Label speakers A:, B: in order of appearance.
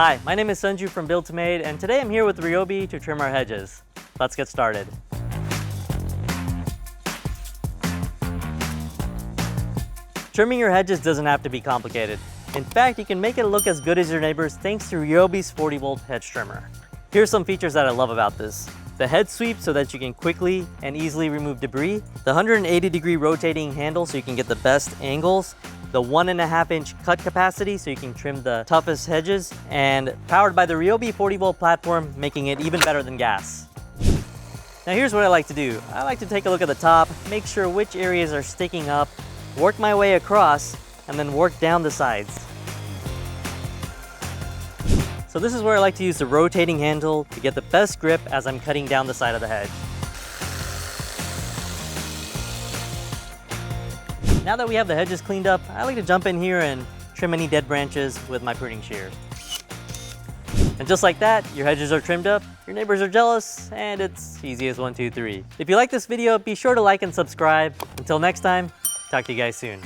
A: Hi, my name is Sanju from Build to Made, and today I'm here with Ryobi to trim our hedges. Let's get started. Trimming your hedges doesn't have to be complicated. In fact, you can make it look as good as your neighbors thanks to Ryobi's 40-volt hedge trimmer. Here's some features that I love about this. The head sweep so that you can quickly and easily remove debris. The 180-degree rotating handle so you can get the best angles. The 1.5-inch cut capacity so you can trim the toughest hedges. And powered by the Ryobi 40-volt platform, making it even better than gas. Now here's what I like to do. I like to take a look at the top, make sure which areas are sticking up, work my way across, and then work down the sides. So this is where I like to use the rotating handle to get the best grip as I'm cutting down the side of the hedge. Now that we have the hedges cleaned up, I like to jump in here and trim any dead branches with my pruning shears. And just like that, your hedges are trimmed up, your neighbors are jealous, and it's easy as 1, 2, 3. If you like this video, be sure to like and subscribe. Until next time, talk to you guys soon.